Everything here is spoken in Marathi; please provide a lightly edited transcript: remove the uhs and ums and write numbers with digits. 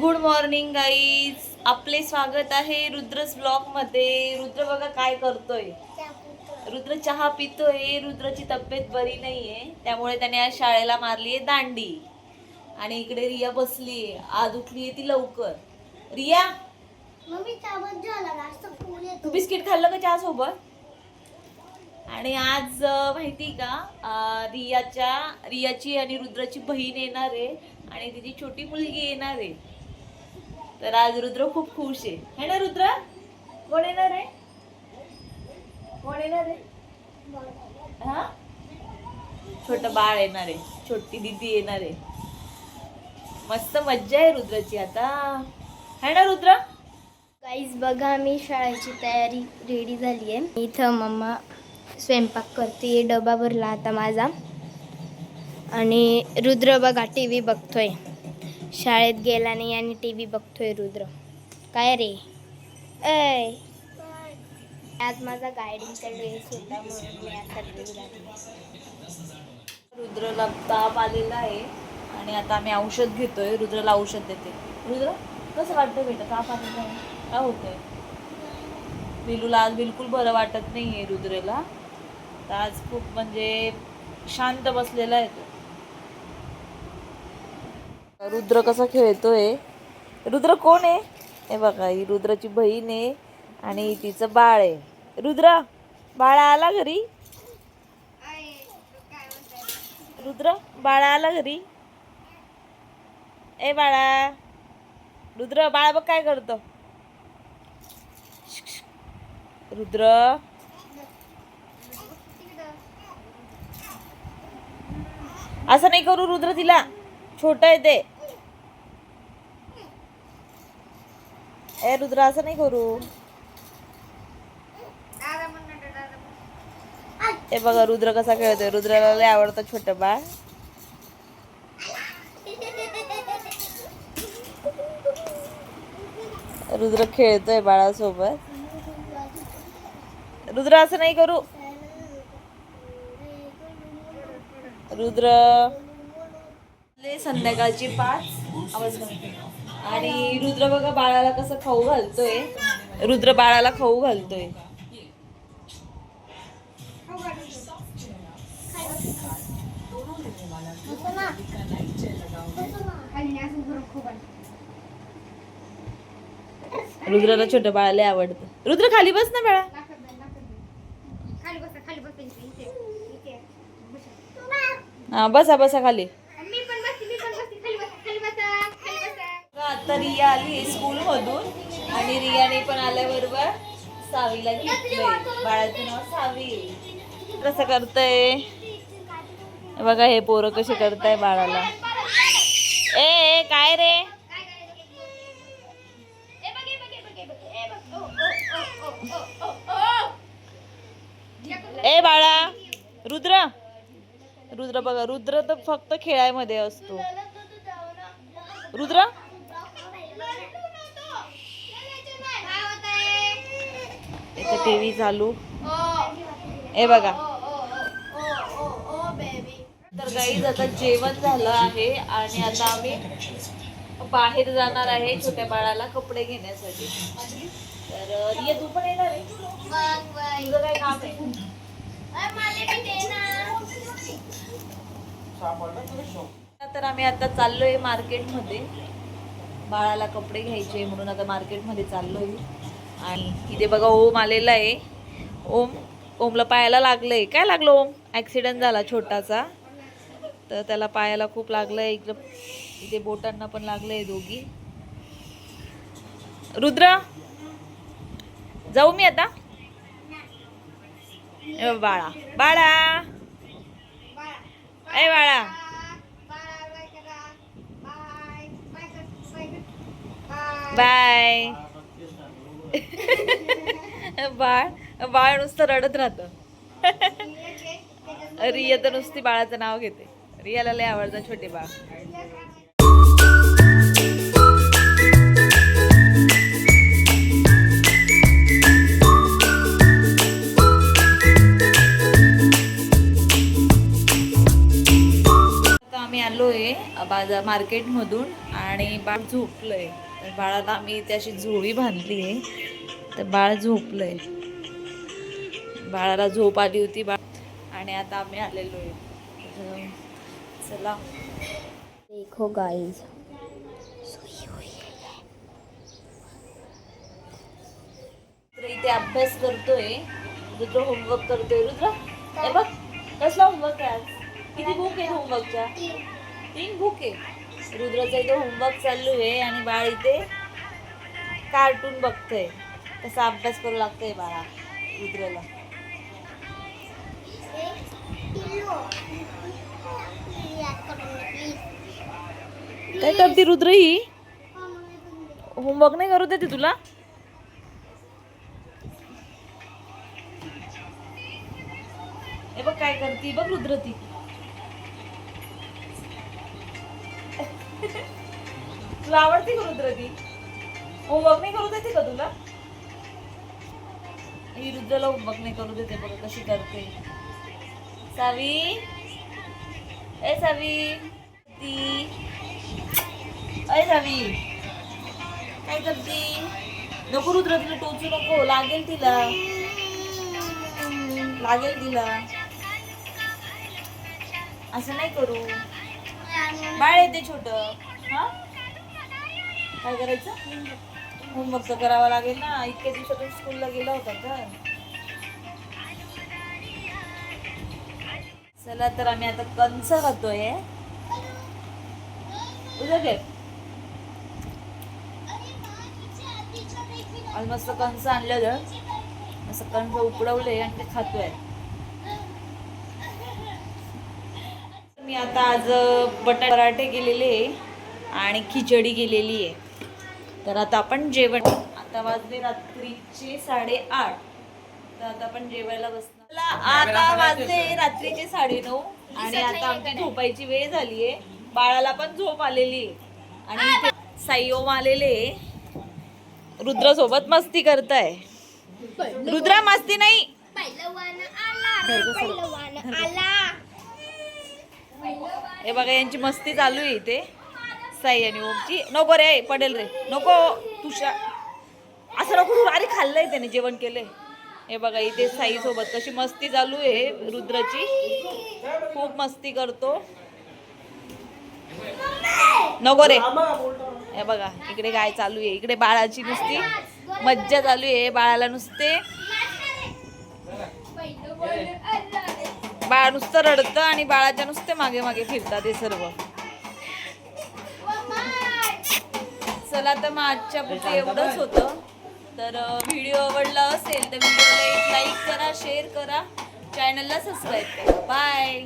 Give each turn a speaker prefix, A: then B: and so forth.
A: गुड मॉर्निंग गाईज, आपले स्वागत आहे रुद्रस ब्लॉग मध्ये। रुद्र बघा काय करतोय, रुद्र चहा पितोय। रुद्रची तब्येत बरी नाहीये, त्यामुळे त्याने आज शाळेला मारलीये दांडी। आणि इकडे रिया बसलीये, आज उठलीये ती लवकर। रिया तू बिस्किट खाल्लं का चहा सोबत? आणि आज माहिती का, रियाची आणि रुद्राची बहीण येणार आहे आणि तिची छोटी मुलगी येणार आहे। तर आज रुद्र खूप खुश आहे ना रुद्र? कोण येणार आहे? कोण येणार आहे? हा, छोटं बाळ येणार आहे, छोटी दीदी येणार आहे। मस्त मज्जा आहे रुद्राची आता, है ना रुद्र?
B: गाईज बघा, मी शाळेची तयारी रेडी झाली आहे। इथं मम्मा स्वयंपाक करते, डबा भरला आता माझा। आणि रुद्र बघा टी व्ही बघतोय, शाळेत गेला नाही आणि टी व्ही बघतोय रुद्र। काय रे ऐ, आज माझा गायडिंगचा ड्रेस होता म्हणून मी आता ड्रेस घातला।
A: रुद्रला ताप आलेला आहे आणि आता आम्ही औषध घेतोय। रुद्रला औषध देते। रुद्र कसं वाटतं बेटा, ताप आलेला आहे, काय होतंय? बिलूला आज बिलकुल बरं वाटत नाहीये रुद्रला। तर आज खूप म्हणजे शांत बसलेला आहे तो। रुद्र कसा खेळतोय। रुद्र कोण आहे? हे बघा, ही रुद्राची बहीण आहे आणि तिचं बाळ आहे। रुद्र बाळा आला घरी? रुद्र बाळा आला घरी? ए बाळा, रुद्र बाळा बघ काय करतो। रुद्र असं नाही करू रुद्र, तिला छोट आहे ते। ए रुद्र असं नाही करू। हे बघा रुद्र कसा खेळतोय, रुद्राला लय आवडतं छोटं बाळ। रुद्र खेळतोय बाळासोबत। रुद्र असं नाही करू। रुद्र संध्याकाळची 5 आवाज आणि रुद्र बघा बाळाला कसं खाऊ घालतोय। रुद्र बाळाला खाऊ घालतोय। रुद्राला छोट्या बाळाला आवडतं। रुद्र खाली बस ना बाळा। हा बसा बसा खाली। आता रिया आली स्कूल मधून आणि रियाने पण आल्याबरोबर सावीला घेतलंय। बाळाचं नाव सावी। कसं करतय बघा, हे पोरं कसे करताय बाळाला। ए काय रे? ए बाळा, रुद्र रुद्र बघा, रुद्र तर फक्त खेळायमध्ये असतो। रुद्र इथे टीव्ही चालू, ए बघा। तर गाईज आता जेवण झालं आहे आणि आता आम्ही बाहेर जाणार आहे छोट्या बाळाला कपडे घेण्यासाठी। तर रिया तू पण येणार आहे? तुझं काय काम आहे? तर आम्ही आता चाललोय मार्केटमध्ये, बाळाला कपडे घ्यायचे म्हणून आता मार्केटमध्ये चाललोय। आणि इथे बघा ओम आलेला आहे। ओमला पायाला लागलंय। काय लागलं ओम? ॲक्सिडेंट झाला छोटासा, तर त्याला पायाला खूप लागलंय। इथे बोटांना पण लागलंय दोघी। रुद्र जाऊ मी आता? बाळा बाळा, ए बाळा बाय। बाळ बाळ नुसतं रडत राहतं। रिया तर नुसती बाळाचं नाव घेते। रियाला लय आवडतं छोटे बाळ। आम्ही आलोय बाजार मार्केटमधून आणि बाळ झोपलंय. तर बाळाला आम्ही इथे अशी झोळी बांधली आहे. तर बाळ झोपलंय. बाळाला झोप आली होती आणि आता आम्ही आलेलो आहे. तर चला
B: देखो गाइस,
A: रुद्र इथे अभ्यास करतोय. रुद्र होमवर्क करतोय. रुद्र हे बघ कसला होमवर्क आहे आज. किती बुक आहे होमवर्कच्या? 3 बुक आहे. रुद्राचा इथे होमवर्क चालू आहे आणि बाळ इथे कार्टून बघतोय. कसा अभ्यास करू लागतोय बाळा रुद्रला. काय करते रुद्र ही? होमवर्क नाही करू देते तुला? हे बघ काय करते बघ रुद्र ती. तुला आवडते का रुद्र ती? होमवर्क नाही करू देते का तुला? ही रुद्रला होमवर्क नाही करू देते बघ कशी करते. सावी ए सावी ती अय सावी काय करते? नको रुद्र तिला टोचू नको. लागेल तिला. लागेल तिला. असं नाही करू. बाळ येते छोट. हा काय करायचं? होमवर्क तर करावा लागेल ना. इतक्या दिवसातून स्कूलला गेला होता तर. चला तर आम्ही आता कंच खातोय. उद्या घे. आज मस्त कंच आणलेलं. असं कंच उकडवले आणि ते खातोय. मी आता आज बटाटे पराठे केलेले आणि खिचडी केलेली आहे. तर आता आपण जेवण. आता वाजले रात्रीचे 8:30. तर आता आपण जेवायला बसणार. आता वाजले रात्रीचे 9:30 आणि आता आमची झोपायची वेळ झाली आहे. बाळाला पण झोप आलेली आहे आणि साई ओम आलेले. रुद्र सोबत मस्ती करताय. रुद्रा मस्ती नाही. हे बघा यांची मस्ती चालू आहे इथे साई आणि ओमची. नको रे पडेल रे नको. तुषा असं नको. अरे खाल्लंय त्याने जेवण केलंय. हे बघा इथे साई सोबत कशी मस्ती चालू आहे रुद्राची. खूप मस्ती करतो. नको रे. हे बघा इकडे काय चालू आहे. इकडे बाळाची नुसती मज्जा चालू आहे. बाळाला नुसते बाळ नुसतं रडतं आणि बाळाच्या नुसते मागे मागे फिरतात हे सर्व. चला तर मग आजच्या पुरते एवढंच होतं. तर व्हिडिओ आवडला असेल तर व्हिडिओला एक लाईक करा, शेअर करा, चॅनलला सबस्क्राईब करा. बाय.